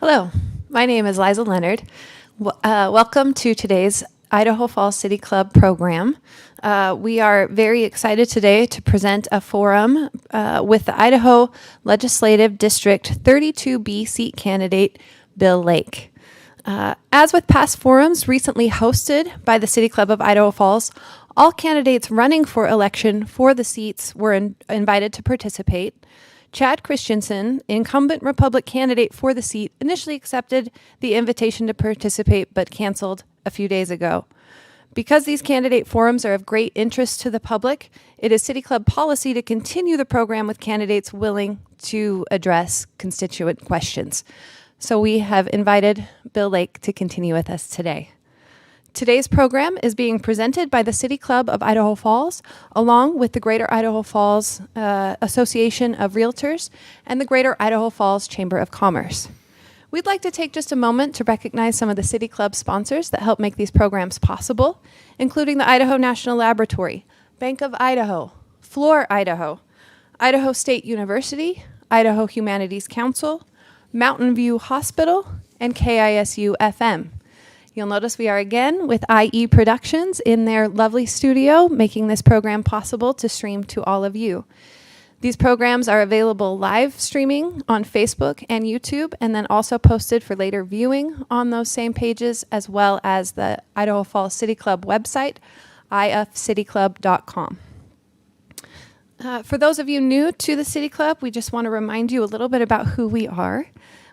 Hello, my name is Liza Leonard. Welcome to today's Idaho Falls City Club program. We are very excited today to present a forum with the Idaho Legislative District 32B seat candidate, Bill Lake. As with past forums recently hosted by the City Club of Idaho Falls, all candidates running for election for the seats were invited to participate. Chad Christensen, incumbent Republican candidate for the seat, initially accepted the invitation to participate but canceled a few days ago. Because these candidate forums are of great interest to the public, it is City Club policy to continue the program with candidates willing to address constituent questions. So we have invited Bill Lake to continue with us today. Today's program is being presented by the City Club of Idaho Falls, along with the Greater Idaho Falls Association of Realtors and the Greater Idaho Falls Chamber of Commerce. We'd like to take just a moment to recognize some of the City Club sponsors that help make these programs possible, including the Idaho National Laboratory, Bank of Idaho, Floor Idaho, Idaho State University, Idaho Humanities Council, Mountain View Hospital, and KISU-FM. You'll notice we are again with IE Productions in their lovely studio, making this program possible to stream to all of you. These programs are available live streaming on Facebook and YouTube, and then also posted for later viewing on those same pages, as well as the Idaho Falls City Club website, ifcityclub.com. For those of you new to the City Club, we just want to remind you a little bit about who we are.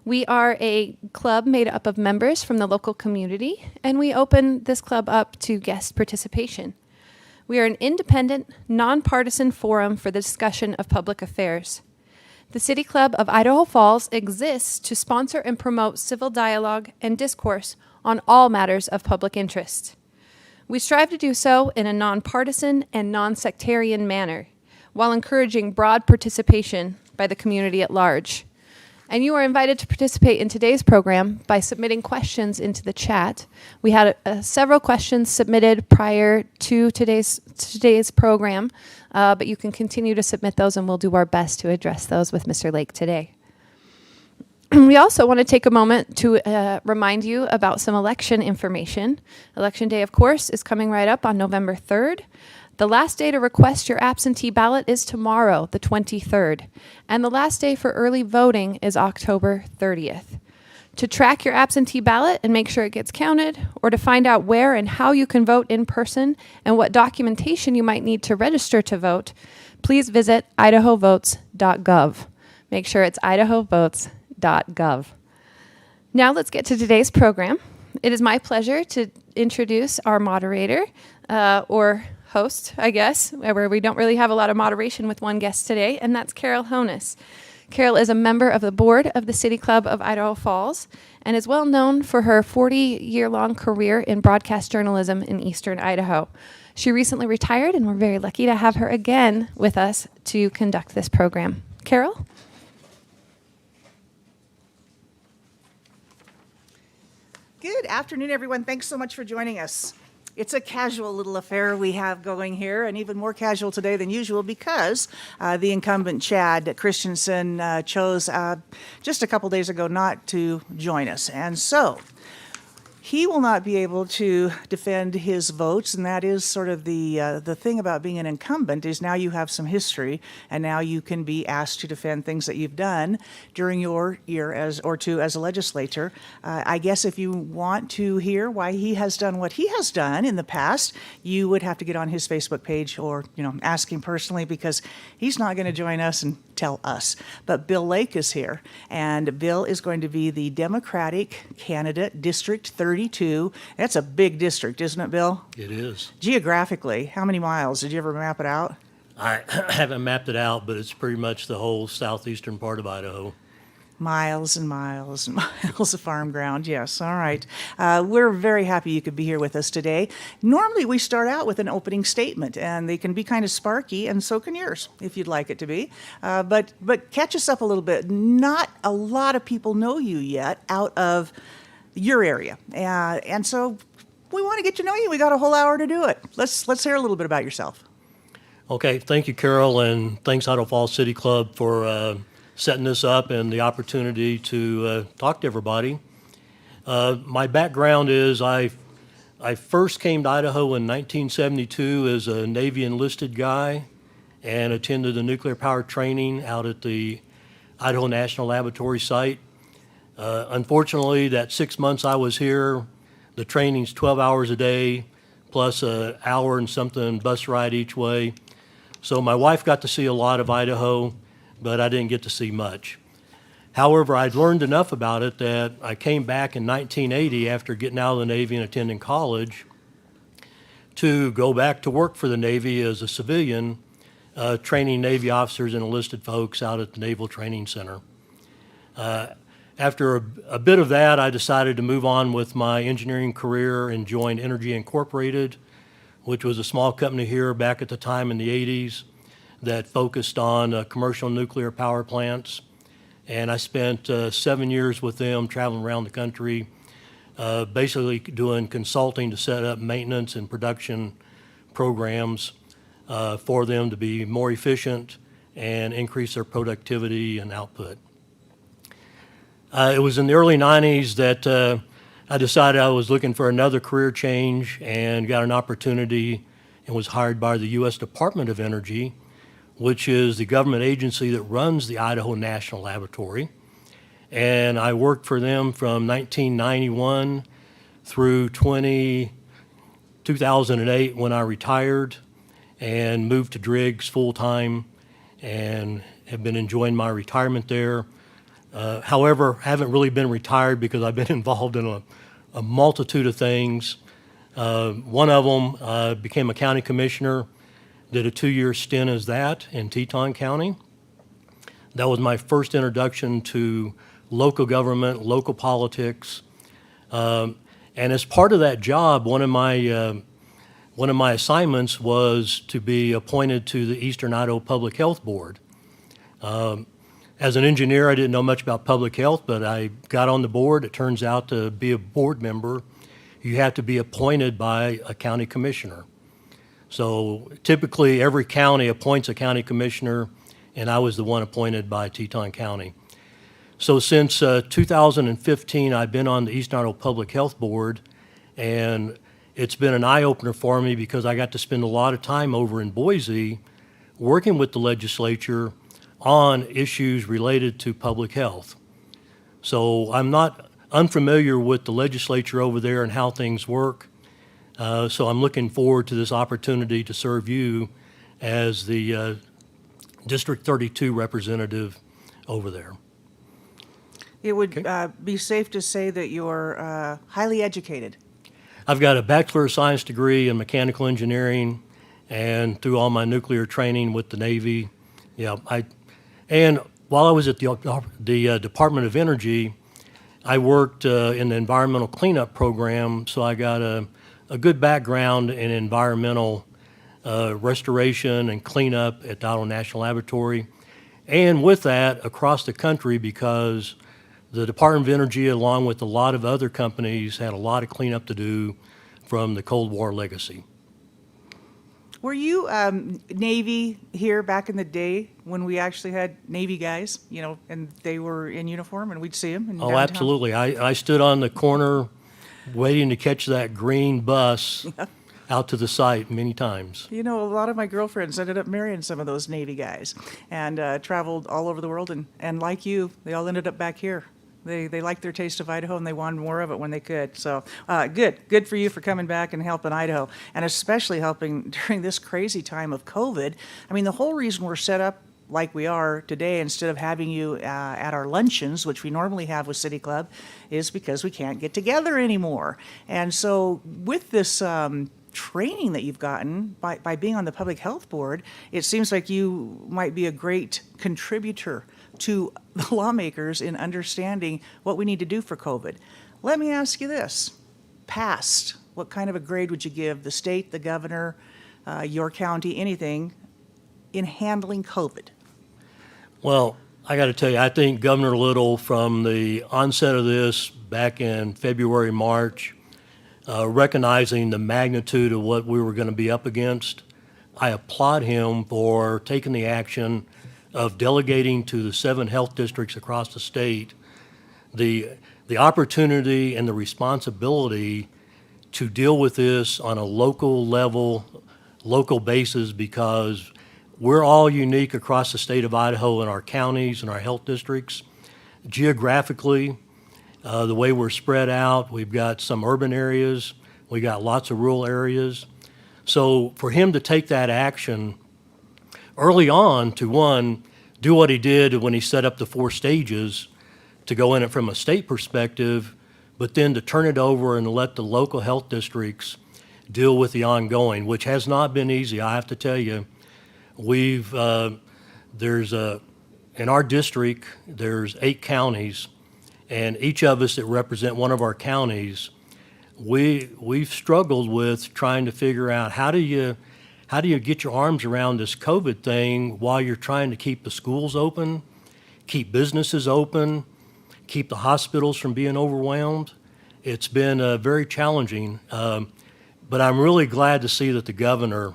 We are a club made up of members from the local community, and we open this club up to guest participation. We are an independent, nonpartisan forum for the discussion of public affairs. The City Club of Idaho Falls exists to sponsor and promote civil dialogue and discourse on all matters of public interest. We strive to do so in a nonpartisan and non-sectarian manner, while encouraging broad participation by the community at large. And you are invited to participate in today's program by submitting questions into the chat. We had several questions submitted prior to today's program, but you can continue to submit those, and we'll do our best to address those with Mr. Lake today. We also want to take a moment to remind you about some election information. Election day, of course, is coming right up on November 3rd. The last day to request your absentee ballot is tomorrow, the 23rd, and the last day for early voting is October 30th. To track your absentee ballot and make sure it gets counted, or to find out where and how you can vote in person and what documentation you might need to register to vote, please visit idahovotes.gov. Make sure it's idahovotes.gov. Now let's get to today's program. It is my pleasure to introduce our moderator, or host, I guess, where we don't really have a lot of moderation with one guest today, and that's Carol Honus. Carol is a member of the board of the City Club of Idaho Falls and is well known for her 40-year-long career in broadcast journalism in eastern Idaho. She recently retired, and we're very lucky to have her again with us to conduct this program. Carol? Good afternoon, everyone. Thanks so much for joining us. It's a casual little affair we have going here, and even more casual today than usual because the incumbent Chad Christensen chose just a couple days ago not to join us. And so he will not be able to defend his votes, and that is sort of the thing about being an incumbent is now you have some history, and now you can be asked to defend things that you've done during your year as a legislator. I guess if you want to hear why he has done what he has done in the past, you would have to get on his Facebook page or ask him personally, because he's not going to join us and tell us. But Bill Lake is here, and Bill is going to be the Democratic candidate, District 32. That's a big district, isn't it, Bill? It is. Geographically, how many miles? Did you ever map it out? I haven't mapped it out, but it's pretty much the whole southeastern part of Idaho. Miles and miles and miles of farm ground, yes. All right. We're very happy you could be here with us today. Normally, we start out with an opening statement, and they can be kind of sparky, and so can yours, if you'd like it to be. But catch us up a little bit. Not a lot of people know you yet out of your area, and so we want to get to know you. We got a whole hour to do it. Let's hear a little bit about yourself. Okay, thank you, Carol, and thanks Idaho Falls City Club for setting this up and the opportunity to talk to everybody. My background is I first came to Idaho in 1972 as a Navy enlisted guy and attended the nuclear power training out at the Idaho National Laboratory site. Unfortunately, that 6 months I was here, the training's 12 hours a day, plus an hour and something bus ride each way. So my wife got to see a lot of Idaho, but I didn't get to see much. However, I'd learned enough about it that I came back in 1980 after getting out of the Navy and attending college to go back to work for the Navy as a civilian, training Navy officers and enlisted folks out at the Naval Training Center. After a bit of that, I decided to move on with my engineering career and joined Energy Incorporated, which was a small company here back at the time in the 80s that focused on commercial nuclear power plants. And I spent 7 years with them traveling around the country, basically doing consulting to set up maintenance and production programs for them to be more efficient and increase their productivity and output. It was in the early 90s that I decided I was looking for another career change and got an opportunity and was hired by the U.S. Department of Energy, which is the government agency that runs the Idaho National Laboratory. And I worked for them from 1991 through 2008 when I retired and moved to Driggs full-time and have been enjoying my retirement there. However, haven't really been retired because I've been involved in a multitude of things. One of them became a county commissioner, did a 2-year stint as that in Teton County. That was my first introduction to local government, local politics. And as part of that job, one of my assignments was to be appointed to the Eastern Idaho Public Health Board. As an engineer, I didn't know much about public health, but I got on the board. It turns out to be a board member, you have to be appointed by a county commissioner. So typically, every county appoints a county commissioner, and I was the one appointed by Teton County. So since 2015, I've been on the Eastern Idaho Public Health Board, and it's been an eye-opener for me because I got to spend a lot of time over in Boise working with the legislature on issues related to public health. So I'm not unfamiliar with the legislature over there and how things work. So I'm looking forward to this opportunity to serve you as the District 32 representative over there. It would be safe to say that you're highly educated. I've got a Bachelor of Science degree in mechanical engineering, and through all my nuclear training with the Navy, and while I was at the Department of Energy, I worked in the environmental cleanup program, so I got a good background in environmental restoration and cleanup at the Idaho National Laboratory, and with that, across the country, because the Department of Energy, along with a lot of other companies, had a lot of cleanup to do from the Cold War legacy. Were you Navy here back in the day when we actually had Navy guys, and they were in uniform and we'd see them in Oh, downtown? absolutely. I stood on the corner waiting to catch that green bus out to the site many times. A lot of my girlfriends ended up marrying some of those Navy guys and traveled all over the world. And like you, they all ended up back here. They liked their taste of Idaho and they wanted more of it when they could. So good for you for coming back and helping Idaho, and especially helping during this crazy time of COVID. I mean, the whole reason we're set up like we are today, instead of having you at our luncheons, which we normally have with City Club, is because we can't get together anymore. And so with this training that you've gotten by being on the Public Health Board, it seems like you might be a great contributor to the lawmakers in understanding what we need to do for COVID. Let me ask you this. Past, what kind of a grade would you give the state, the governor, your county, anything, in handling COVID? Well, I got to tell you, I think Governor Little, from the onset of this back in February, March, recognizing the magnitude of what we were going to be up against, I applaud him for taking the action of delegating to the 7 health districts across the state the opportunity and the responsibility to deal with this on a local level, local basis, because we're all unique across the state of Idaho in our counties and our health districts. Geographically, the way we're spread out, we've got some urban areas, we got lots of rural areas. So for him to take that action early on to, one, do what he did when he set up the 4 stages to go in it from a state perspective, but then to turn it over and let the local health districts deal with the ongoing, which has not been easy. I have to tell you, in our district, there's 8 counties, and each of us that represent one of our counties, we've struggled with trying to figure out how do you get your arms around this COVID thing while you're trying to keep the schools open, keep businesses open, keep the hospitals from being overwhelmed. It's been very challenging, but I'm really glad to see that the governor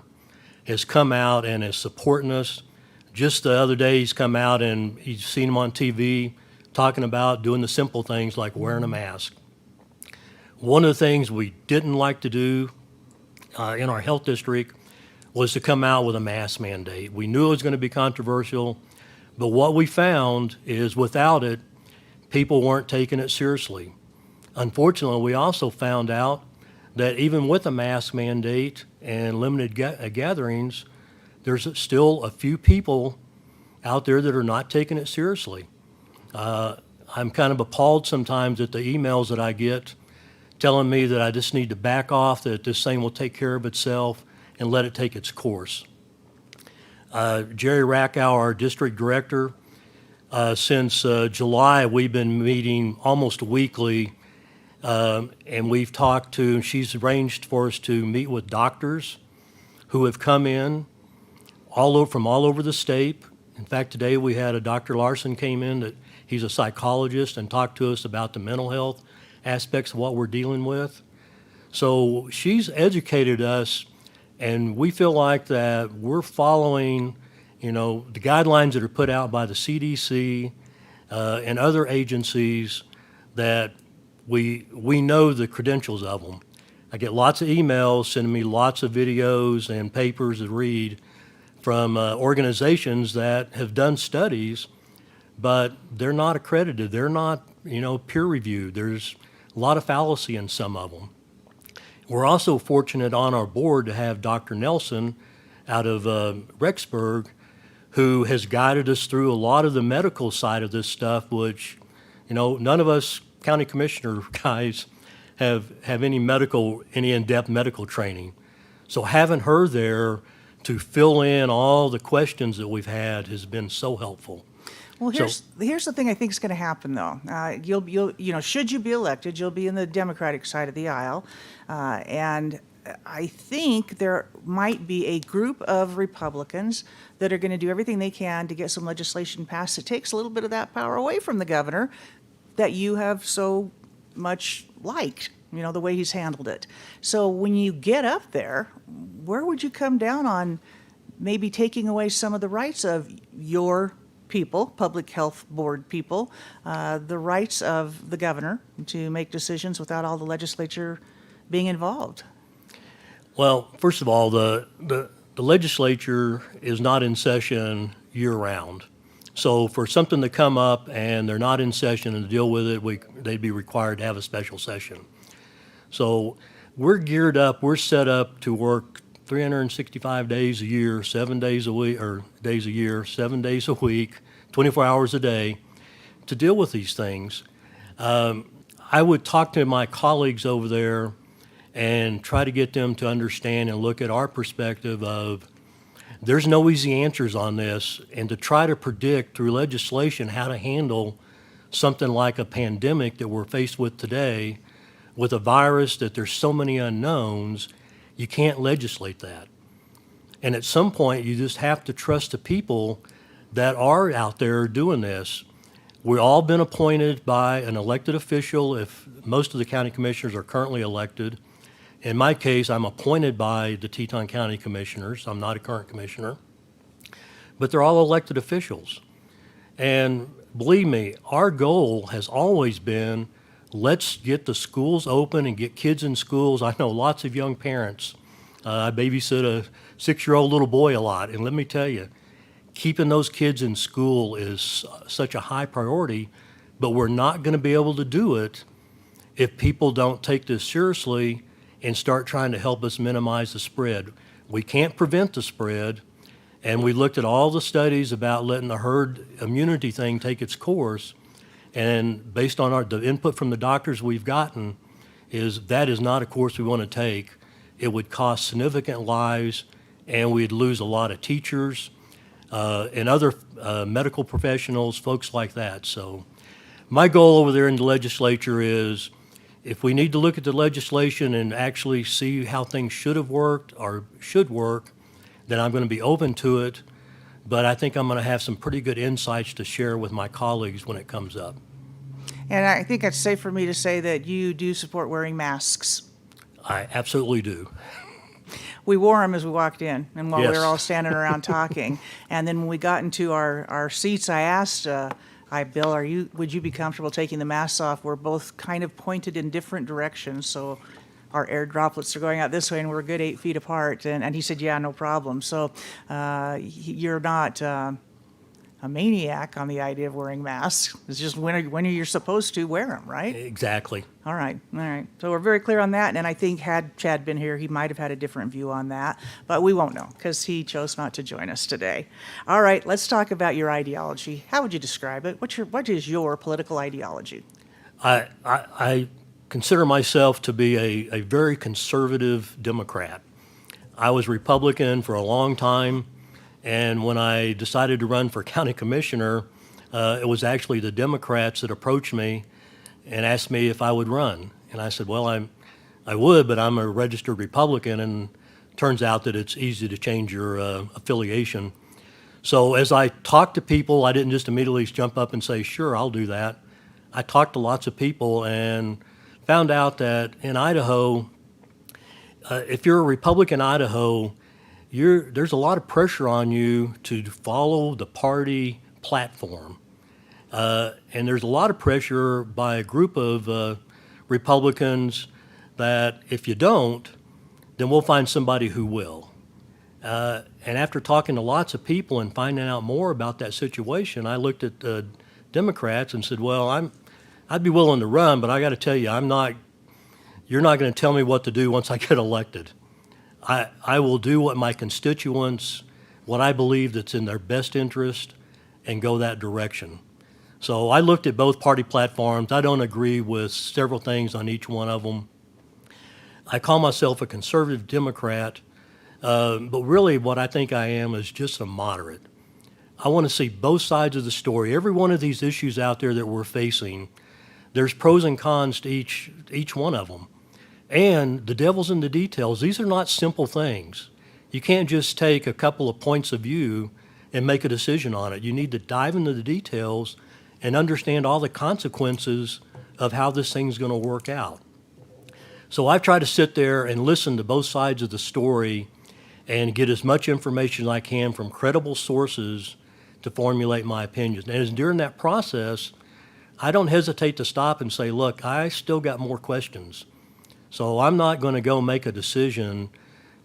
has come out and is supporting us. Just the other day, he's come out and he's seen him on TV talking about doing the simple things like wearing a mask. One of the things we didn't like to do in our health district was to come out with a mask mandate. We knew it was going to be controversial, but what we found is without it, people weren't taking it seriously. Unfortunately, we also found out that even with a mask mandate and limited gatherings, there's still a few people out there that are not taking it seriously. I'm kind of appalled sometimes at the emails that I get telling me that I just need to back off, that this thing will take care of itself and let it take its course. Jerry Rackow, our district director, since July, we've been meeting almost weekly, and we've talked to, and she's arranged for us to meet with doctors who have come in from all over the state. In fact, today we had a Dr. Larson came in, that he's a psychologist, and talked to us about the mental health aspects of what we're dealing with. So she's educated us, and we feel like that we're following the guidelines that are put out by the CDC and other agencies, that we know the credentials of them. I get lots of emails sending me lots of videos and papers to read from organizations that have done studies, but they're not accredited. They're not, peer reviewed. There's a lot of fallacy in some of them. We're also fortunate on our board to have Dr. Nelson out of Rexburg, who has guided us through a lot of the medical side of this stuff, which, none of us county commissioner guys have any in-depth medical training. So having her there to fill in all the questions that we've had has been so helpful. Well, here's the thing I think is going to happen, though. Should you be elected, you'll be in the Democratic side of the aisle, and I think there might be a group of Republicans that are going to do everything they can to get some legislation passed that takes a little bit of that power away from the governor that you have so much liked, the way he's handled it. So when you get up there, where would you come down on maybe taking away some of the rights of your people, public health board people, the rights of the governor to make decisions without all the legislature being involved? Well, first of all, the legislature is not in session year-round. So for something to come up and they're not in session and to deal with it, they'd be required to have a special session. So we're geared up, we're set up to work 365 days a year, 7 days a week, or days a year, 7 days a week, 24 hours a day to deal with these things. I would talk to my colleagues over there and try to get them to understand and look at our perspective of there's no easy answers on this, and to try to predict through legislation how to handle something like a pandemic that we're faced with today with a virus that there's so many unknowns, you can't legislate that. And at some point, you just have to trust the people that are out there doing this. We've all been appointed by an elected official. If most of the county commissioners are currently elected, in my case, I'm appointed by the Teton County Commissioners. I'm not a current commissioner. but they're all elected officials. And believe me, our goal has always been, let's get the schools open and get kids in schools. I know lots of young parents. I babysit a 6-year-old little boy a lot, and let me tell you, keeping those kids in school is such a high priority, but we're not going to be able to do it if people don't take this seriously and start trying to help us minimize the spread. We can't prevent the spread, and we looked at all the studies about letting the herd immunity thing take its course, and based on the input from the doctors we've gotten, that is not a course we want to take. It would cost significant lives, and we'd lose a lot of teachers and other medical professionals, folks like that. So my goal over there in the legislature is, if we need to look at the legislation and actually see how things should have worked or should work, then I'm going to be open to it. But I think I'm going to have some pretty good insights to share with my colleagues when it comes up. And I think it's safe for me to say that you do support wearing masks. I absolutely do. We wore them as we walked in, and while we Yes. were all standing around talking. And then when we got into our seats, I asked, Bill, would you be comfortable taking the masks off? We're both kind of pointed in different directions, so our air droplets are going out this way, and we're a good 8 feet apart. And he said, yeah, no problem. So you're not a maniac on the idea of wearing masks. It's just when you're supposed to wear them, right? Exactly. All right. So we're very clear on that, and I think had Chad been here, he might have had a different view on that, but we won't know because he chose not to join us today. All right, let's talk about your ideology. How would you describe it? What is your political ideology? I consider myself to be a very conservative Democrat. I was Republican for a long time, and when I decided to run for county commissioner, it was actually the Democrats that approached me and asked me if I would run. And I said, well, I would, but I'm a registered Republican, and turns out that it's easy to change your affiliation. So as I talked to people, I didn't just immediately jump up and say, sure, I'll do that. I talked to lots of people and found out that in Idaho, if you're a Republican Idaho, there's a lot of pressure on you to follow the party platform. And there's a lot of pressure by a group of Republicans that if you don't, then we'll find somebody who will. And after talking to lots of people and finding out more about that situation, I looked at the Democrats and said, well, I'd be willing to run, but I got to tell you, you're not going to tell me what to do once I get elected. I will do what my constituents, what I believe that's in their best interest, and go that direction. So I looked at both party platforms. I don't agree with several things on each one of them. I call myself a conservative Democrat, but really what I think I am is just a moderate. I want to see both sides of the story. Every one of these issues out there that we're facing, there's pros and cons to each one of them. And the devil's in the details. These are not simple things. You can't just take a couple of points of view and make a decision on it. You need to dive into the details and understand all the consequences of how this thing's going to work out. So I've tried to sit there and listen to both sides of the story and get as much information as I can from credible sources to formulate my opinions. And during that process, I don't hesitate to stop and say, look, I still got more questions. So I'm not going to go make a decision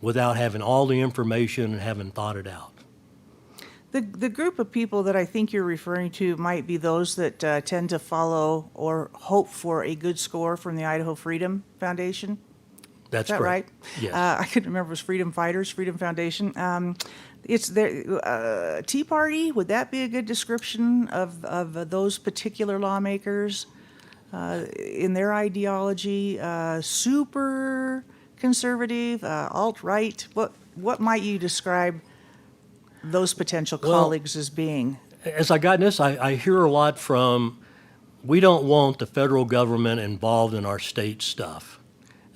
without having all the information and having thought it out. The group of people that I think you're referring to might be those that tend to follow or hope for a good score from the Idaho Freedom Foundation. That's Is that correct. right? Yes. I couldn't remember. It was Freedom Fighters, Freedom Foundation. It's their Tea Party. Would that be a good description of those particular lawmakers in their ideology? Super conservative, alt-right. What might you describe those potential colleagues as being? As I got in this, I hear a lot from, we don't want the federal government involved in our state stuff.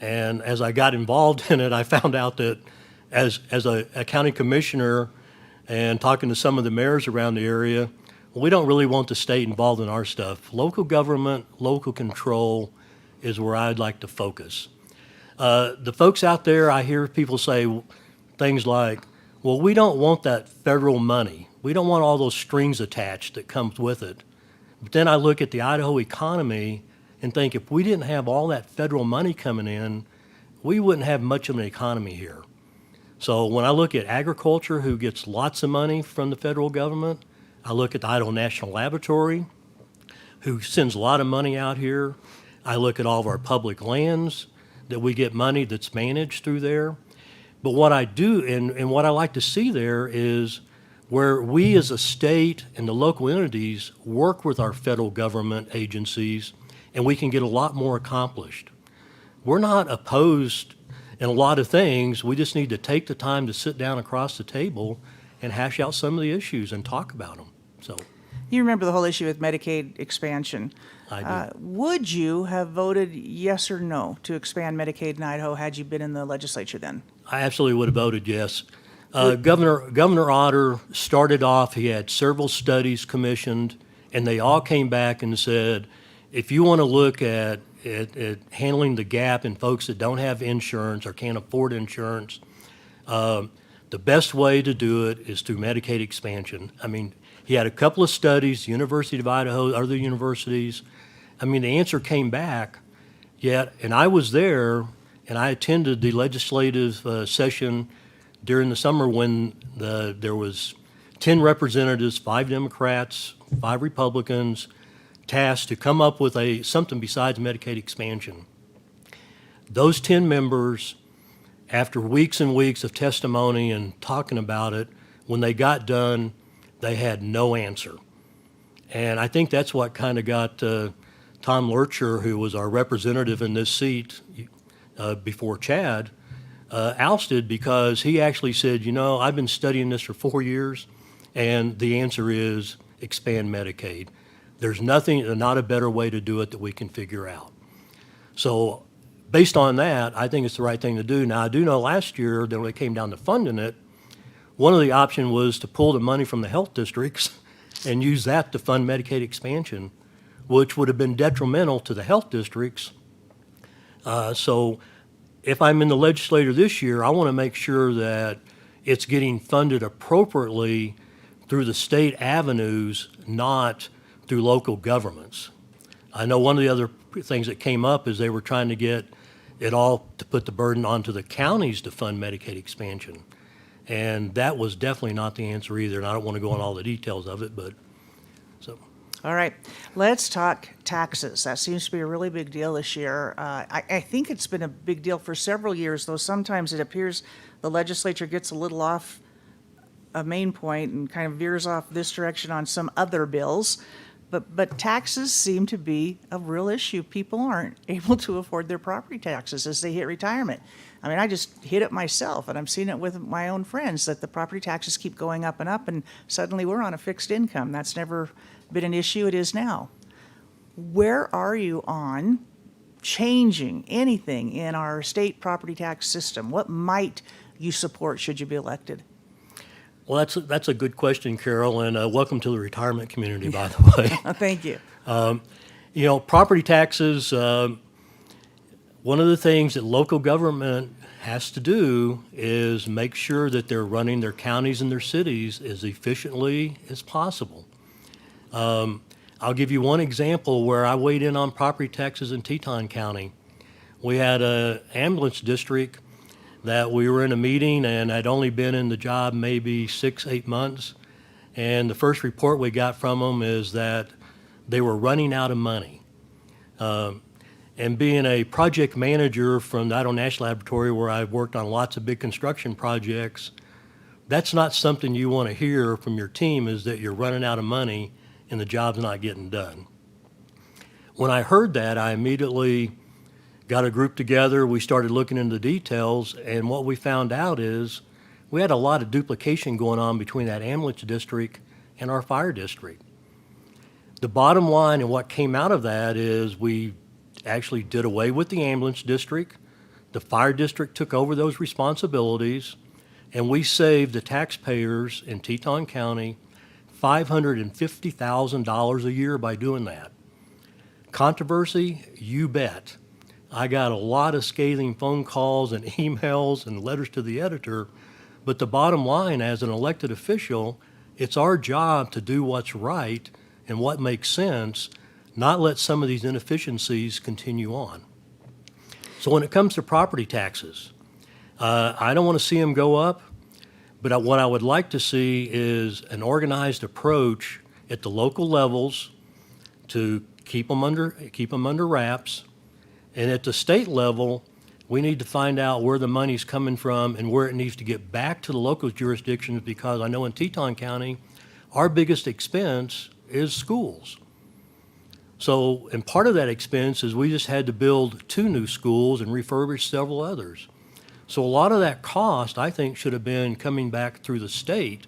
And as I got involved in it, I found out that as a county commissioner and talking to some of the mayors around the area, we don't really want the state involved in our stuff. Local government, local control is where I'd like to focus. The folks out there, I hear people say things like, well, we don't want that federal money. We don't want all those strings attached that comes with it. But then I look at the Idaho economy and think if we didn't have all that federal money coming in, we wouldn't have much of an economy here. So when I look at agriculture, who gets lots of money from the federal government, I look at the Idaho National Laboratory, who sends a lot of money out here. I look at all of our public lands that we get money that's managed through there. But what I do and what I like to see there is where we as a state and the local entities work with our federal government agencies, and we can get a lot more accomplished. We're not opposed in a lot of things. We just need to take the time to sit down across the table and hash out some of the issues and talk about them. So You remember the whole issue with Medicaid expansion. I do. Would you have voted yes or no to expand Medicaid in Idaho had you been in the legislature then? I absolutely would have voted yes. Governor Otter started off, he had several studies commissioned, and they all came back and said, if you want to look at handling the gap in folks that don't have insurance or can't afford insurance, the best way to do it is through Medicaid expansion. I mean, he had a couple of studies, University of Idaho, other universities. I mean, the answer came back, yet, and I was there, and I attended the legislative session during the summer when there was 10 representatives, 5 Democrats, 5 Republicans, tasked to come up with something besides Medicaid expansion. Those 10 members, after weeks and weeks of testimony and talking about it, when they got done, they had no answer. And I think that's what kind of got Tom Lurcher, who was our representative in this seat before Chad, ousted, because he actually said, I've been studying this for 4 years, and the answer is expand Medicaid. There's not a better way to do it that we can figure out. So based on that, I think it's the right thing to do. Now, I do know last year that when it came down to funding it, one of the options was to pull the money from the health districts and use that to fund Medicaid expansion, which would have been detrimental to the health districts. So if I'm in the legislature this year, I want to make sure that it's getting funded appropriately through the state avenues, not through local governments. I know one of the other things that came up is they were trying to get it all to put the burden onto the counties to fund Medicaid expansion. And that was definitely not the answer either. And I don't want to go into all the details of it, but so. All right, let's talk taxes. That seems to be a really big deal this year. I think it's been a big deal for several years, though sometimes it appears the legislature gets a little off a main point and kind of veers off this direction on some other bills. But taxes seem to be a real issue. People aren't able to afford their property taxes as they hit retirement. I mean, I just hit it myself, and I'm seeing it with my own friends, that the property taxes keep going up, and suddenly we're on a fixed income. That's never been an issue. It is now. Where are you on changing anything in our state property tax system? What might you support should you be elected? Well, that's a good question, Carol, and welcome to the retirement community, by the way. Thank you. Property taxes, one of the things that local government has to do is make sure that they're running their counties and their cities as efficiently as possible. I'll give you one example where I weighed in on property taxes in Teton County. We had an ambulance district that we were in a meeting, and I'd only been in the job maybe 6-8 months. And the first report we got from them is that they were running out of money. And being a project manager from the Idaho National Laboratory, where I've worked on lots of big construction projects, that's not something you want to hear from your team, is that you're running out of money and the job's not getting done. When I heard that, I immediately got a group together. We started looking into the details, and what we found out is we had a lot of duplication going on between that ambulance district and our fire district. The bottom line and what came out of that is we actually did away with the ambulance district. The fire district took over those responsibilities, and we saved the taxpayers in Teton County $550,000 a year by doing that. Controversy? You bet. I got a lot of scathing phone calls and emails and letters to the editor, but the bottom line as an elected official It's our job to do what's right and what makes sense, not let some of these inefficiencies continue on. So when it comes to property taxes, I don't want to see them go up, but what I would like to see is an organized approach at the local levels to keep them under wraps. And at the state level, we need to find out where the money's coming from and where it needs to get back to the local jurisdictions, because I know in Teton County, our biggest expense is schools. So, and part of that expense is we just had to build 2 new schools and refurbish several others. So a lot of that cost, I think, should have been coming back through the state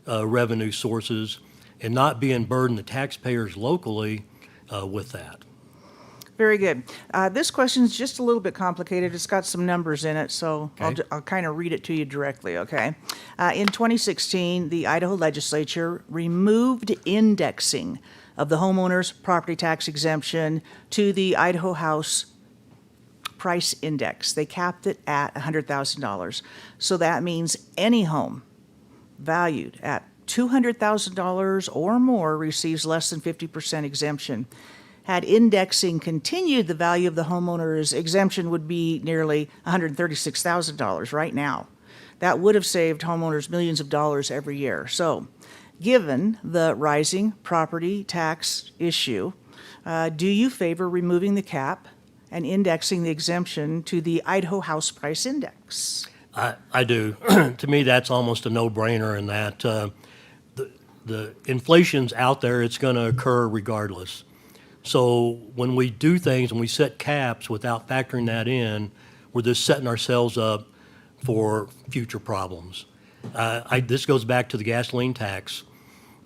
revenue sources and not being burdened the taxpayers locally with that. Very good. This question is just a little bit complicated. It's got some numbers in it, so Okay. I'll kind of read it to you directly, okay? In 2016, the Idaho legislature removed indexing of the homeowner's property tax exemption to the Idaho House Price Index. They capped it at $100,000. So that means any home valued at $200,000 or more receives less than 50% exemption. Had indexing continued, the value of the homeowner's exemption would be nearly $136,000 right now. That would have saved homeowners millions of dollars every year. So, given the rising property tax issue, do you favor removing the cap and indexing the exemption to the Idaho House Price Index? I do. To me, that's almost a no-brainer in that the inflation's out there, it's going to occur regardless. So when we do things and we set caps without factoring that in, we're just setting ourselves up for future problems. This goes back to the gasoline tax.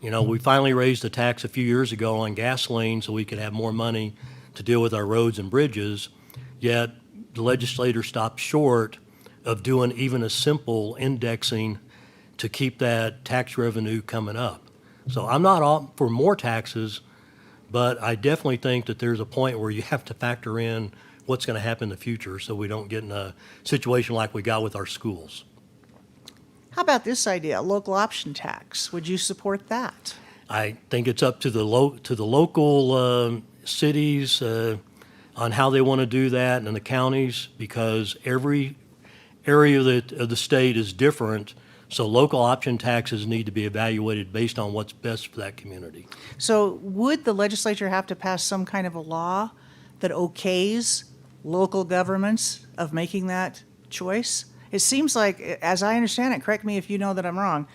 You know, we finally raised the tax a few years ago on gasoline so we could have more money to deal with our roads and bridges, yet the legislator stopped short of doing even a simple indexing to keep that tax revenue coming up. So I'm not all for more taxes, but I definitely think that there's a point where you have to factor in what's going to happen in the future so we don't get in a situation like we got with our schools. How about this idea, local option tax? Would you support that? I think it's up to the local cities on how they want to do that, and the counties, because every area of the state is different. So local option taxes need to be evaluated based on what's best for that community. So would the legislature have to pass some kind of a law that okays local governments of making that choice? It seems like, as I understand it, correct me if you know that I'm wrong,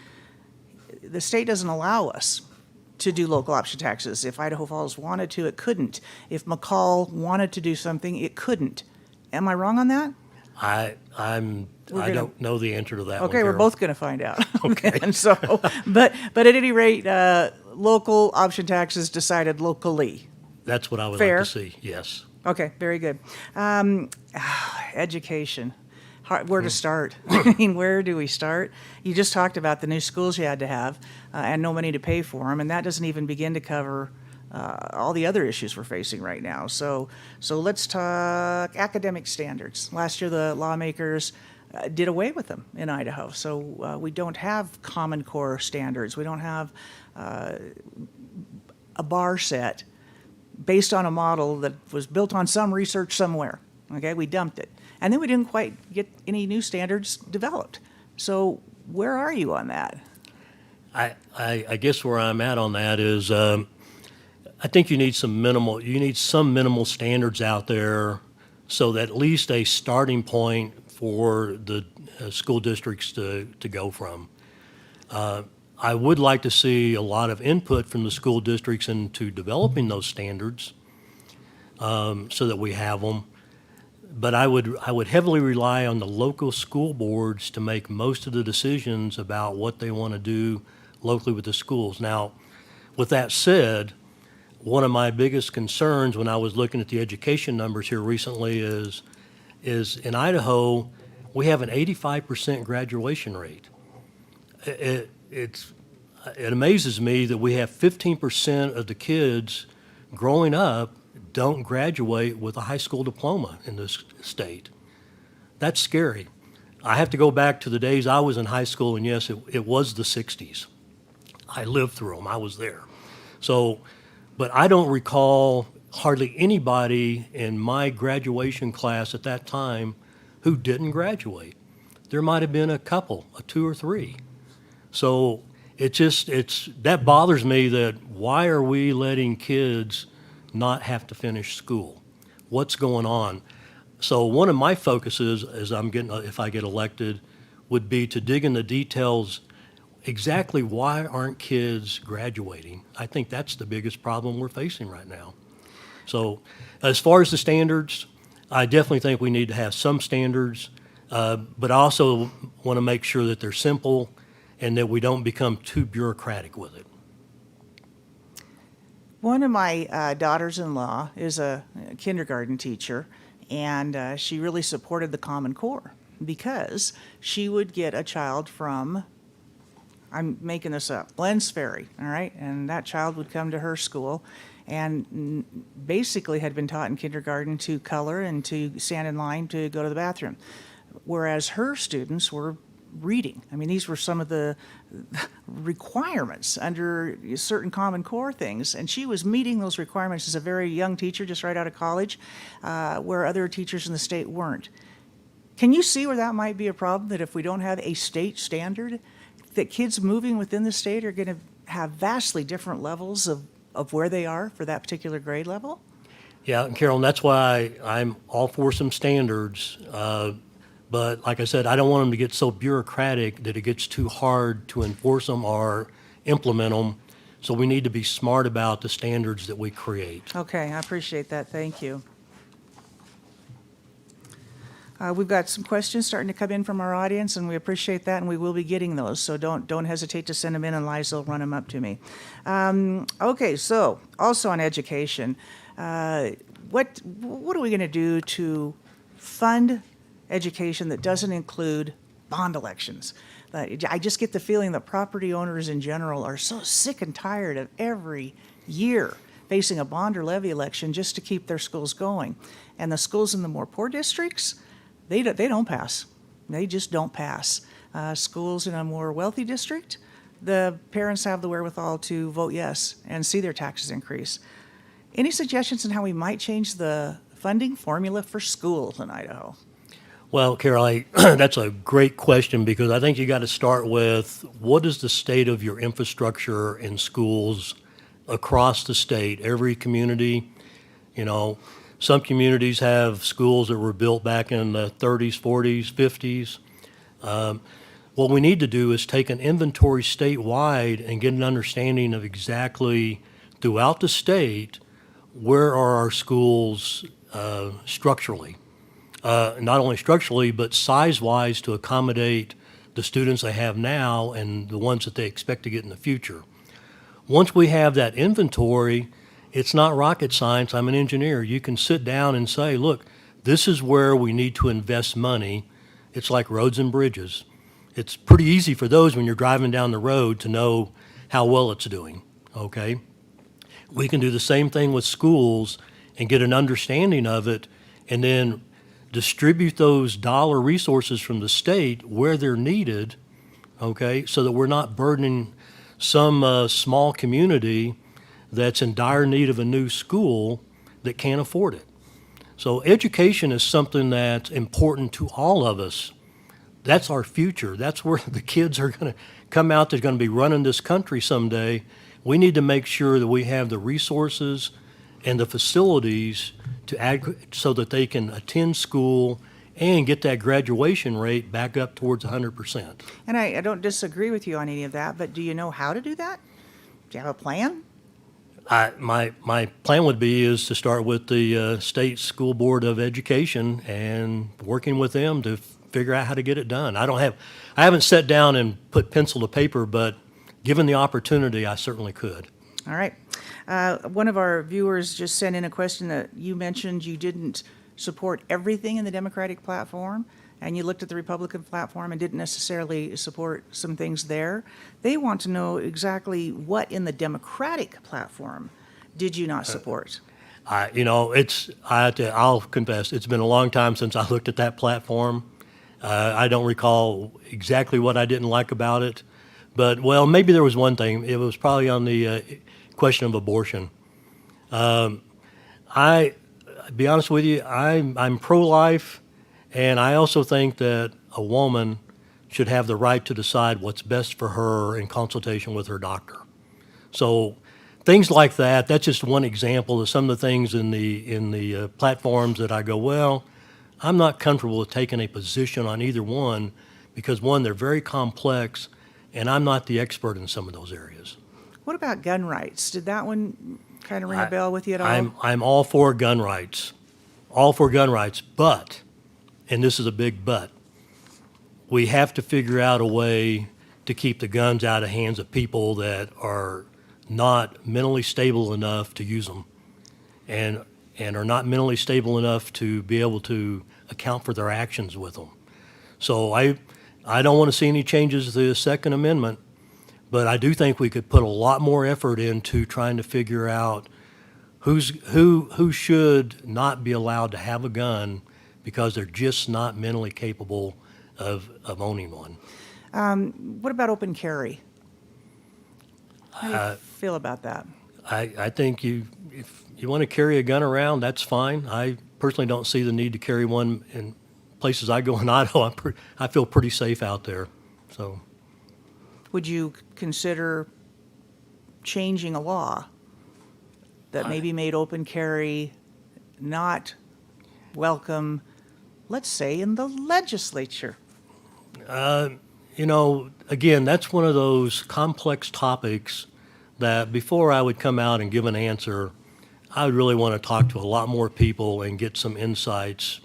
the state doesn't allow us to do local option taxes. If Idaho Falls wanted to, it couldn't. If McCall wanted to do something, it couldn't. Am I wrong on that? I don't know the answer to that one, Okay, we're Carol. both going to find out. Okay. And so, but at any rate, local option taxes decided locally. That's what I would Fair. like to see, yes. Okay, very good. Education. Where to start? I mean, where do we start? You just talked about the new schools you had to have and no money to pay for them, and that doesn't even begin to cover all the other issues we're facing right now. So let's talk academic standards. Last year, the lawmakers did away with them in Idaho. So we don't have Common Core standards. We don't have a bar set based on a model that was built on some research somewhere. Okay, we dumped it. And then we didn't quite get any new standards developed. So where are you on that? I guess where I'm at on that is I think you need some minimal standards out there so that at least a starting point for the school districts to go from. I would like to see a lot of input from the school districts into developing those standards so that we have them. But I would heavily rely on the local school boards to make most of the decisions about what they want to do locally with the schools. Now, with that said, one of my biggest concerns when I was looking at the education numbers here recently is in Idaho, we have an 85% graduation rate. It amazes me that we have 15% of the kids growing up don't graduate with a high school diploma in this state. That's scary. I have to go back to the days I was in high school, and yes, it was the 60s. I lived through them. I was there. So, but I don't recall hardly anybody in my graduation class at that time who didn't graduate. There might have been a couple, a two or three. So that bothers me that why are we letting kids not have to finish school? What's going on? So one of my focuses as if I get elected would be to dig in the details. Exactly why aren't kids graduating? I think that's the biggest problem we're facing right now. So as far as the standards, I definitely think we need to have some standards, but I also want to make sure that they're simple and that we don't become too bureaucratic with it. One of my daughters-in-law is a kindergarten teacher, and she really supported the Common Core because she would get a child from, I'm making this up, Glens Ferry, all right? And that child would come to her school and basically had been taught in kindergarten to color and to stand in line to go to the bathroom, whereas her students were reading. I mean, these were some of the requirements under certain Common Core things, and she was meeting those requirements as a very young teacher, just right out of college, where other teachers in the state weren't. Can you see where that might be a problem, that if we don't have a state standard, that kids moving within the state are going to have vastly different levels of where they are for that particular grade level? Yeah, and Carolyn, that's why I'm all for some standards. But like I said, I don't want them to get so bureaucratic that it gets too hard to enforce them or implement them. So we need to be smart about the standards that we create. Okay, I appreciate that. Thank you. We've got some questions starting to come in from our audience, and we appreciate that, and we will be getting those. So don't hesitate to send them in, and Liza will run them up to me. Okay, so also on education, what are we going to do to fund education that doesn't include bond elections? I just get the feeling that property owners in general are so sick and tired of every year facing a bond or levy election just to keep their schools going. And the schools in the more poor districts, they don't pass. They just don't pass. Schools in a more wealthy district, the parents have the wherewithal to vote yes and see their taxes increase. Any suggestions on how we might change the funding formula for schools in Idaho? Well, Carol, that's a great question because I think you got to start with what is the state of your infrastructure in schools across the state, every community. You know, some communities have schools that were built back in the 30s, 40s, 50s. What we need to do is take an inventory statewide and get an understanding of exactly throughout the state where are our schools structurally. Not only structurally, but size-wise to accommodate the students they have now and the ones that they expect to get in the future. Once we have that inventory, it's not rocket science. I'm an engineer. You can sit down and say, look, this is where we need to invest money. It's like roads and bridges. It's pretty easy for those when you're driving down the road to know how well it's doing, okay? We can do the same thing with schools and get an understanding of it and then distribute those dollar resources from the state where they're needed, okay, so that we're not burdening some small community that's in dire need of a new school that can't afford it. So education is something that's important to all of us. That's our future. That's where the kids are going to come out that's going to be running this country someday. We need to make sure that we have the resources and the facilities so that they can attend school and get that graduation rate back up towards 100%. And I don't disagree with you on any of that, but do you know how to do that? Do you have a plan? My plan would be is to start with the State School Board of Education and working with them to figure out how to get it done. I haven't sat down and put pencil to paper, but given the opportunity, I certainly could. All right. One of our viewers just sent in a question that you mentioned you didn't support everything in the Democratic platform, and you looked at the Republican platform and didn't necessarily support some things there. They want to know exactly what in the Democratic platform did you not support? I'll confess, it's been a long time since I looked at that platform. I don't recall exactly what I didn't like about it, But, well, maybe there was one thing. It was probably on the question of abortion. I, to be honest with you, I'm pro-life, and I also think that a woman should have the right to decide what's best for her in consultation with her doctor. So things like that, that's just one example of some of the things in the platforms that I go, well, I'm not comfortable with taking a position on either one because, one, they're very complex, and I'm not the expert in some of those areas. What about gun rights? Did that one kind of ring a bell with you at all? I'm all for gun rights, but, and this is a big but, we have to figure out a way to keep the guns out of hands of people that are not mentally stable enough to use them and are not mentally stable enough to be able to account for their actions with them. So I don't want to see any changes to the Second Amendment, but I do think we could put a lot more effort into trying to figure out who should not be allowed to have a gun because they're just not mentally capable of owning one. What about open carry? How do you feel about that? I think if you want to carry a gun around, that's fine. I personally don't see the need to carry one in places I go in Idaho. I feel pretty safe out there. So, Would you consider changing a law that maybe made open carry not welcome, let's say, in the legislature? Again, that's one of those complex topics that before I would come out and give an answer, I would really want to talk to a lot more people and get some insights,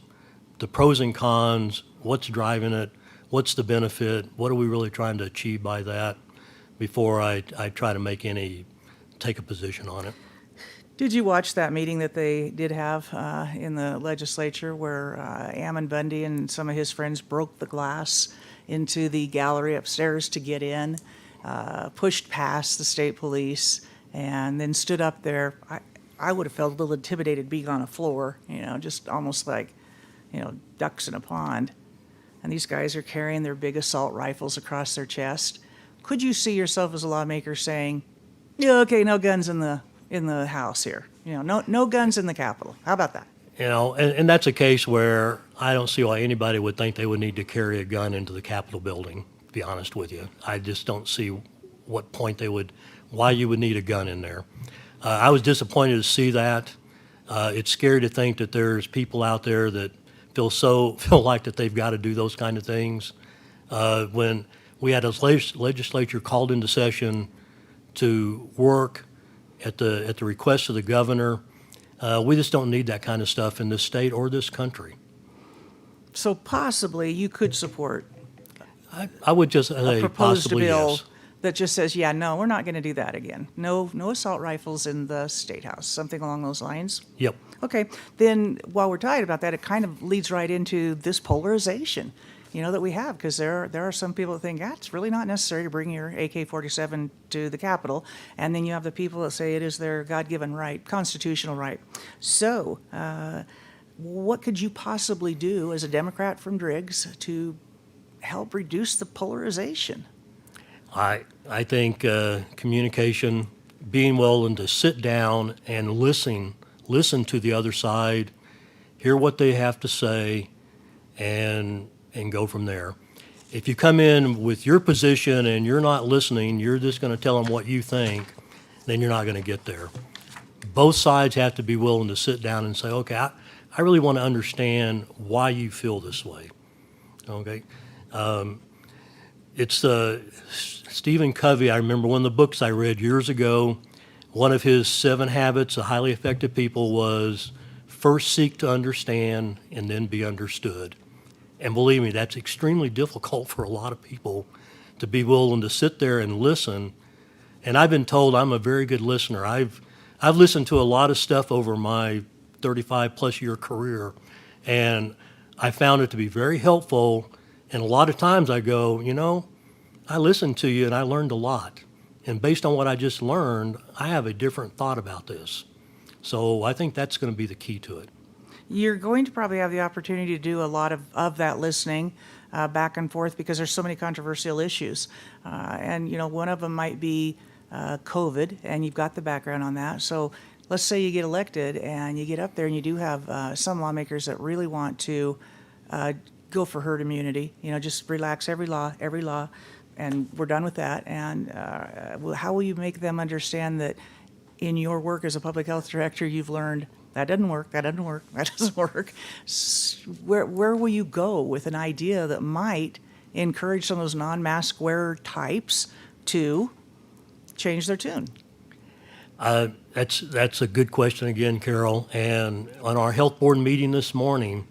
the pros and cons, what's driving it, what's the benefit, what are we really trying to achieve by that before I try to take a position on it. Did you watch that meeting that they did have in the legislature where Ammon Bundy and some of his friends broke the glass into the gallery upstairs to get in, pushed past the state police, and then stood up there? I would have felt a little intimidated being on a floor, just almost like, ducks in a pond. And these guys are carrying their big assault rifles across their chest. Could you see yourself as a lawmaker saying, yeah, okay, no guns in the House here. No guns in the Capitol. How about that? And that's a case where I don't see why anybody would think they would need to carry a gun into the Capitol building, to be honest with you. I just don't see what point why you would need a gun in there. I was disappointed to see that. It's scary to think that there's people out there that feel like that they've got to do those kind of things. When we had a legislature called into session to work at the request of the governor, we just don't need that kind of stuff in this state or this country. So possibly you could support I would just a say proposed possibly bill yes. that just says, yeah, no, we're not going to do that again. No assault rifles in the State House, something along those lines. Yep. Okay, then while we're talking about that, it kind of leads right into this polarization, that we have, because there are some people that think, it's really not necessary to bring your AK-47 to the Capitol, and then you have the people that say it is their God-given right, constitutional right. So, what could you possibly do as a Democrat from Driggs to help reduce the polarization? I think communication, being willing to sit down and listen to the other side, hear what they have to say, and go from there. If you come in with your position and you're not listening, you're just going to tell them what you think, then you're not going to get there. Both sides have to be willing to sit down and say, okay, I really want to understand why you feel this way. Okay? It's Stephen Covey. I remember one of the books I read years ago. One of his 7 habits of highly effective people was first seek to understand and then be understood. And believe me, that's extremely difficult for a lot of people to be willing to sit there and listen. And I've been told I'm a very good listener. I've listened to a lot of stuff over my 35-plus year career, and I found it to be very helpful. And a lot of times I go, I listened to you and I learned a lot. And based on what I just learned, I have a different thought about this. So I think that's going to be the key to it. You're going to probably have the opportunity to do a lot of that listening back and forth because there's so many controversial issues. And, one of them might be COVID, and you've got the background on that. So let's say you get elected and you get up there and you do have some lawmakers that really want to go for herd immunity, just relax every law, and we're done with that. And how will you make them understand that in your work as a public health director, you've learned that doesn't work, that doesn't work, that doesn't work? Where will you go with an idea that might encourage some of those non-mask wearer types to change their tune? That's a good question again, Carol. And on our health board meeting this morning,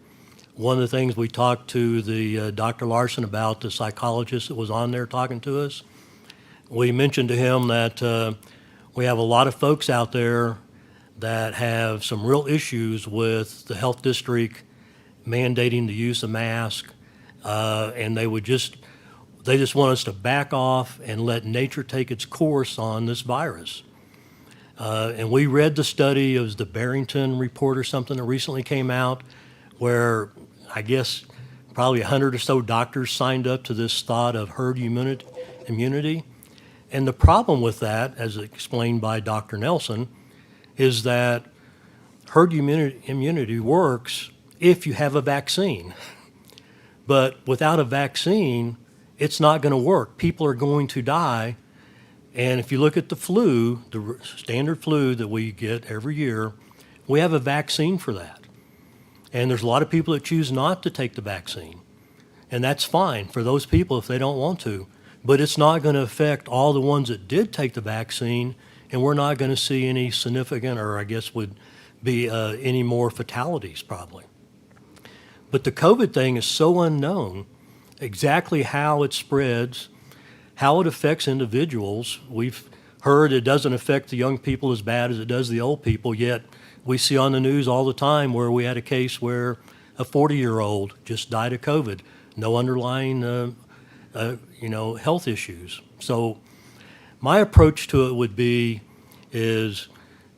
one of the things we talked to the Dr. Larson about, the psychologist that was on there talking to us, we mentioned to him that we have a lot of folks out there that have some real issues with the health district mandating the use of masks, and they just want us to back off and let nature take its course on this virus. And we read the study, it was the Barrington report or something that recently came out, where I guess probably 100 or so doctors signed up to this thought of herd immunity. And the problem with that, as explained by Dr. Nelson, is that herd immunity works if you have a vaccine. But without a vaccine, it's not going to work. People are going to die. And if you look at the flu, the standard flu that we get every year, we have a vaccine for that. And there's a lot of people that choose not to take the vaccine. And that's fine for those people if they don't want to. But it's not going to affect all the ones that did take the vaccine, and we're not going to see any significant, or I guess would be any more fatalities probably. But the COVID thing is so unknown, exactly how it spreads, how it affects individuals. We've heard it doesn't affect the young people as bad as it does the old people, yet we see on the news all the time where we had a case where a 40-year-old just died of COVID, no underlying health issues. So my approach to it would be is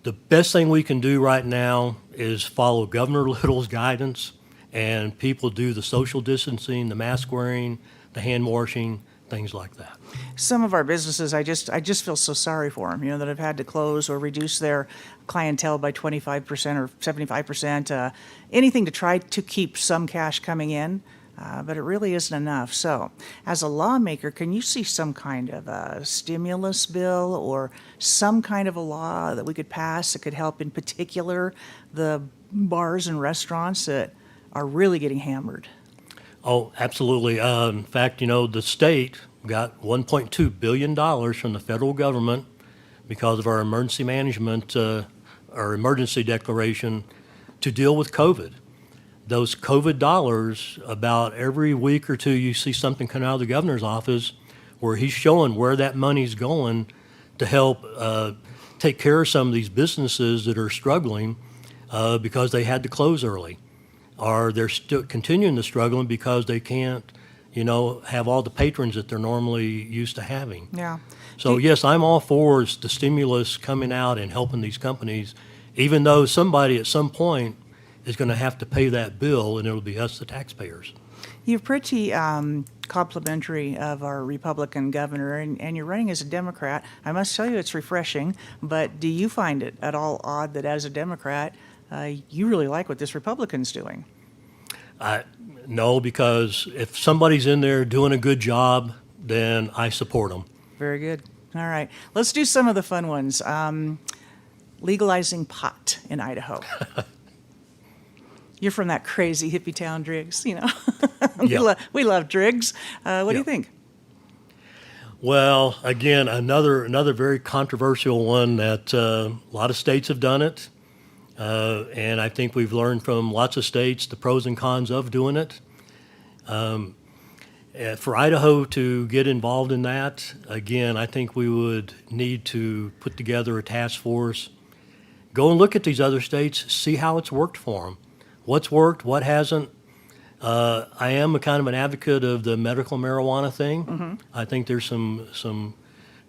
the best thing we can do right now is follow Governor Little's guidance, and people do the social distancing, the mask wearing, the hand washing, things like that. Some of our businesses, I just feel so sorry for them, that have had to close or reduce their clientele by 25% or 75%, anything to try to keep some cash coming in, but it really isn't enough. So as a lawmaker, can you see some kind of a stimulus bill or some kind of a law that we could pass that could help in particular the bars and restaurants that are really getting hammered? Oh, absolutely. In fact, the state got $1.2 billion from the federal government because of our emergency management, our emergency declaration to deal with COVID. Those COVID dollars, about every week or two, you see something come out of the governor's office where he's showing where that money's going to help take care of some of these businesses that are struggling because they had to close early, or they're still continuing to struggle because they can't, have all the patrons that they're normally used to having. Yeah. So yes, I'm all for the stimulus coming out and helping these companies, even though somebody at some point is going to have to pay that bill, and it'll be us, the taxpayers. You're pretty complimentary of our Republican governor, and you're running as a Democrat. I must tell you it's refreshing, but do you find it at all odd that as a Democrat, you really like what this Republican's doing? No, because if somebody's in there doing a good job, then I support them. Very good. All right. Let's do some of the fun ones. Legalizing pot in Idaho. You're from that crazy hippie town, Driggs, Yeah. We love Driggs. What do you think? Well, again, another very controversial one that a lot of states have done it. And I think we've learned from lots of states the pros and cons of doing it. For Idaho to get involved in that, again, I think we would need to put together a task force, go and look at these other states, see how it's worked for them. What's worked, what hasn't. I am a kind of an advocate of the medical marijuana thing. Mm-hmm. I think there's some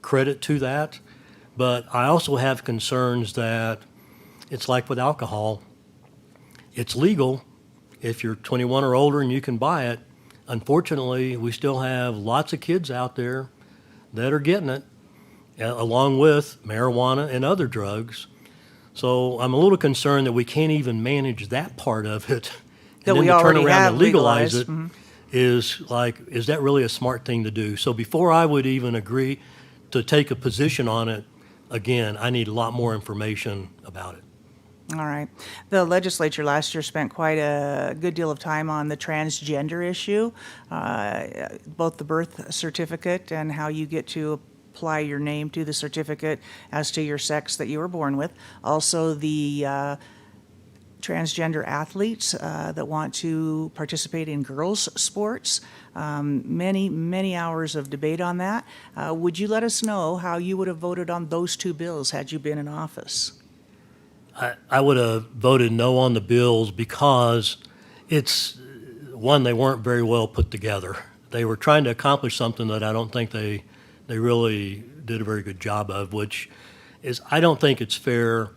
credit to that. But I also have concerns that it's like with alcohol. It's legal if you're 21 or older and you can buy it, unfortunately, we still have lots of kids out there that are getting it, along with marijuana and other drugs. So I'm a little concerned that we can't even manage that part of it. That And then we to turn already around have and legalize legalized. it is that really a smart thing to do? So before I would even agree to take a position on it, again, I need a lot more information about it. All right. The legislature last year spent quite a good deal of time on the transgender issue, both the birth certificate and how you get to apply your name to the certificate as to your sex that you were born with. Also, the transgender athletes that want to participate in girls' sports. Many hours of debate on that. Would you let us know how you would have voted on those two bills had you been in office? I would have voted no on the bills because one, they weren't very well put together. They were trying to accomplish something that I don't think they really did a very good job of, which is I don't think it's fair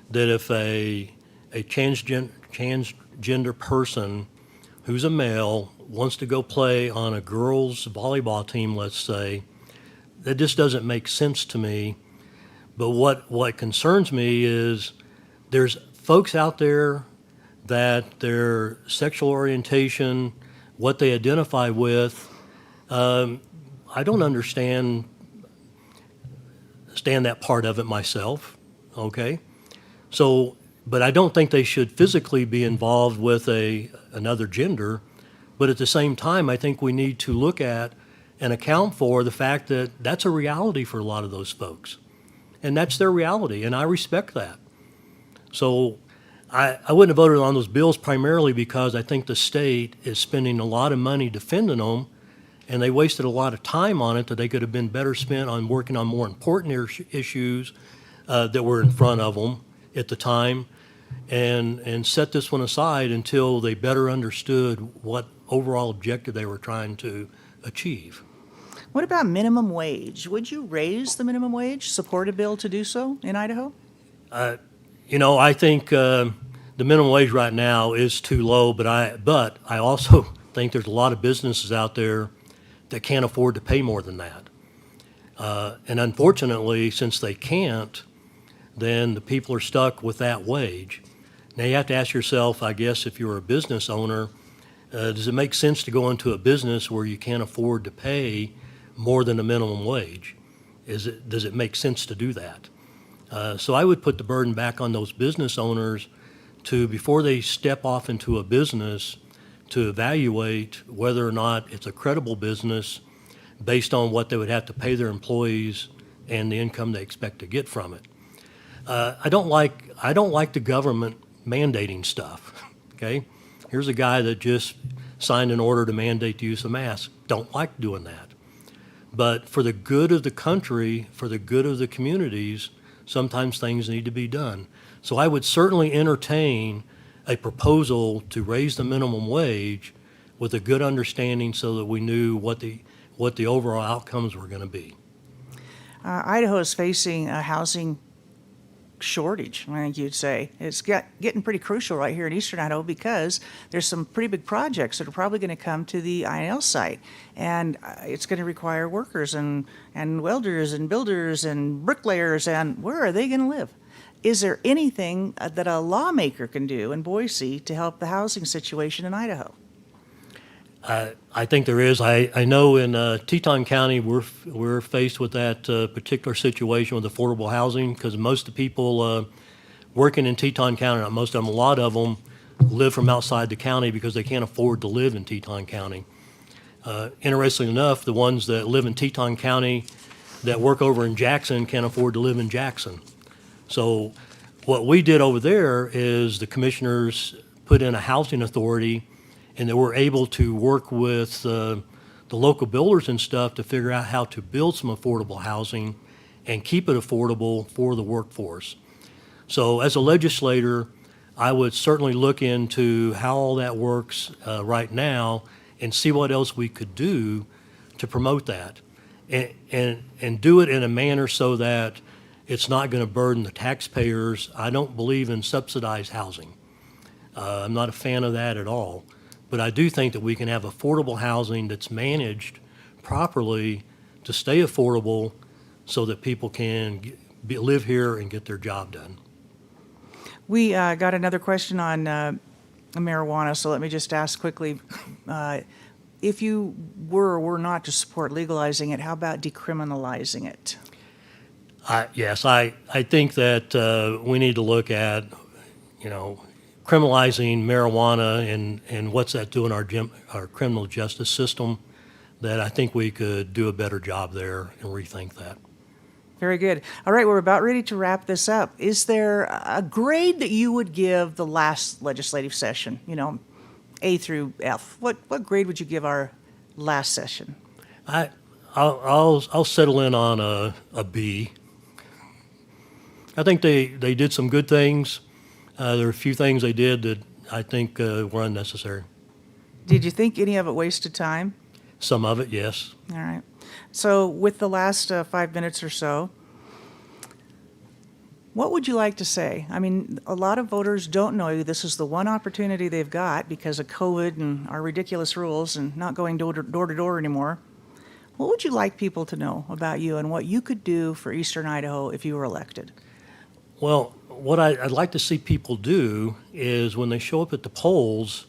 that if a transgender person who's a male wants to go play on a girls' volleyball team, let's say, that just doesn't make sense to me. But what concerns me is there's folks out there that their sexual orientation, what they identify with, I don't understand that part of it myself, okay? So, but I don't think they should physically be involved with another gender, but at the same time, I think we need to look at and account for the fact that that's a reality for a lot of those folks. And that's their reality, and I respect that. So I wouldn't have voted on those bills primarily because I think the state is spending a lot of money defending them, and they wasted a lot of time on it that they could have been better spent on working on more important issues that were in front of them at the time, and set this one aside until they better understood what overall objective they were trying to achieve. What about minimum wage? Would you raise the minimum wage, support a bill to do so in Idaho? I think the minimum wage right now is too low, but I also think there's a lot of businesses out there that can't afford to pay more than that. And unfortunately, since they can't, then the people are stuck with that wage. Now you have to ask yourself, I guess, if you're a business owner, does it make sense to go into a business where you can't afford to pay more than a minimum wage? Does it make sense to do that? So I would put the burden back on those business owners to, before they step off into a business, to evaluate whether or not it's a credible business based on what they would have to pay their employees and the income they expect to get from it. I don't like the government mandating stuff. Okay, here's a guy that just signed an order to mandate the use of masks. Don't like doing that. But for the good of the country, for the good of the communities, sometimes things need to be done. So I would certainly entertain a proposal to raise the minimum wage with a good understanding so that we knew what the overall outcomes were going to be. Idaho is facing a housing shortage, I think you'd say. It's getting pretty crucial right here in eastern Idaho because there's some pretty big projects that are probably going to come to the INL site. And it's going to require workers and welders and builders and bricklayers, and where are they going to live? Is there anything that a lawmaker can do in Boise to help the housing situation in Idaho? I think there is. I know in Teton County we're faced with that particular situation with affordable housing because most of the people working in Teton County, not most of them, a lot of them live from outside the county because they can't afford to live in Teton County. Interestingly enough, the ones that live in Teton County that work over in Jackson can't afford to live in Jackson. So what we did over there is the commissioners put in a housing authority, and they were able to work with the local builders and stuff to figure out how to build some affordable housing and keep it affordable for the workforce. So as a legislator, I would certainly look into how all that works right now and see what else we could do to promote that and do it in a manner so that it's not going to burden the taxpayers. I don't believe in subsidized housing. I'm not a fan of that at all. but I do think that we can have affordable housing that's managed properly to stay affordable so that people can live here and get their job done. We got another question on marijuana, so let me just ask quickly. If you were or were not to support legalizing it, how about decriminalizing it? Yes, I think that we need to look at, criminalizing marijuana and what's that doing our criminal justice system, that I think we could do a better job there and rethink that. Very good. All right, we're about ready to wrap this up. Is there a grade that you would give the last legislative session, A through F? What grade would you give our last session? I'll settle in on a B. I think they did some good things. There are a few things they did that I think were unnecessary. Did you think any of it wasted time? Some of it, yes. All right. So with the last 5 minutes or so, what would you like to say? I mean, a lot of voters don't know you. This is the one opportunity they've got because of COVID and our ridiculous rules and not going door to door anymore. What would you like people to know about you and what you could do for Eastern Idaho if you were elected? Well, what I'd like to see people do is when they show up at the polls,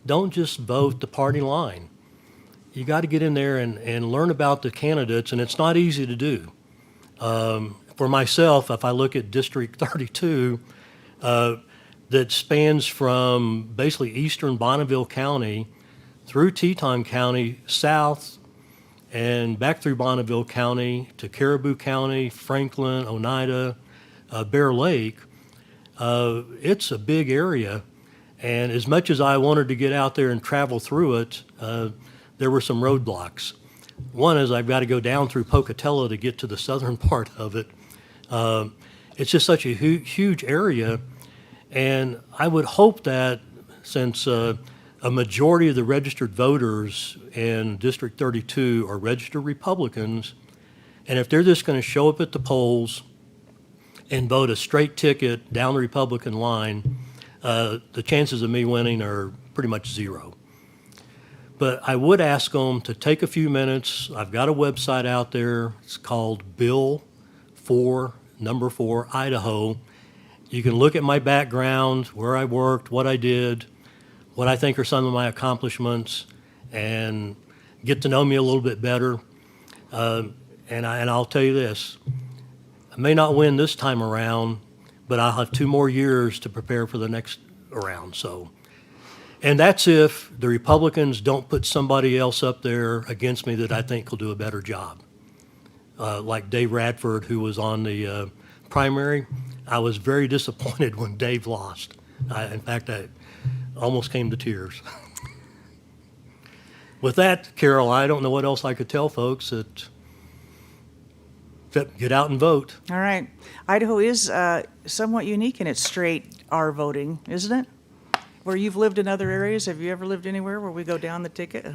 don't just vote the party line. You got to get in there and learn about the candidates, and it's not easy to do. For myself, if I look at District 32, that spans from basically eastern Bonneville County through Teton County, south, and back through Bonneville County to Caribou County, Franklin, Oneida, Bear Lake, it's a big area. And as much as I wanted to get out there and travel through it, there were some roadblocks. One is I've got to go down through Pocatello to get to the southern part of it. It's just such a huge area, and I would hope that since a majority of the registered voters in District 32 are registered Republicans, and if they're just going to show up at the polls and vote a straight ticket down the Republican line, the chances of me winning are pretty much zero. But I would ask them to take a few minutes. I've got a website out there. It's called Bill 4 Idaho. You can look at my background, where I worked, what I did, what I think are some of my accomplishments, and get to know me a little bit better. And I'll tell you this, I may not win this time around, but I'll have 2 more years to prepare for the next round. So, and that's if the Republicans don't put somebody else up there against me that I think will do a better job. Like Dave Radford, who was on the primary. I was very disappointed when Dave lost. In fact, I almost came to tears. With that, Carol, I don't know what else I could tell folks except get out and vote. All right. Idaho is somewhat unique in its straight R voting, isn't it? Where you've lived in other areas, have you ever lived anywhere where we go down the ticket?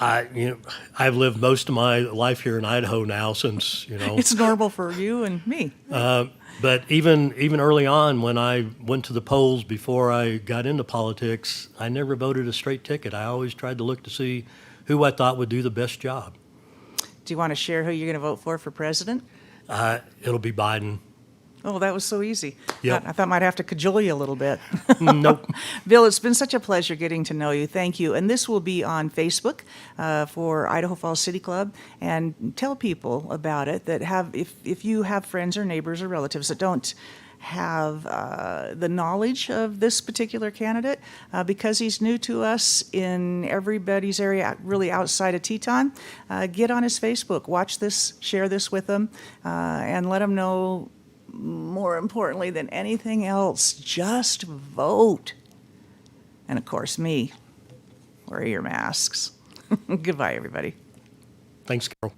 I've lived most of my life here in Idaho now since, It's normal for you and me. But even early on when I went to the polls before I got into politics, I never voted a straight ticket. I always tried to look to see who I thought would do the best job. Do you want to share who you're going to vote for president? It'll be Biden. Oh, that was so easy. Yep. I thought I might have to cajole you a little bit. Nope. Bill, it's been such a pleasure getting to know you. Thank you. And this will be on Facebook for Idaho Falls City Club. And tell people about it that if you have friends or neighbors or relatives that don't have the knowledge of this particular candidate, because he's new to us in everybody's area, really outside of Teton, get on his Facebook, watch this, share this with them, and let them know. More importantly than anything else, just vote. And of course, me. Wear your masks. Goodbye, everybody. Thanks, Carol.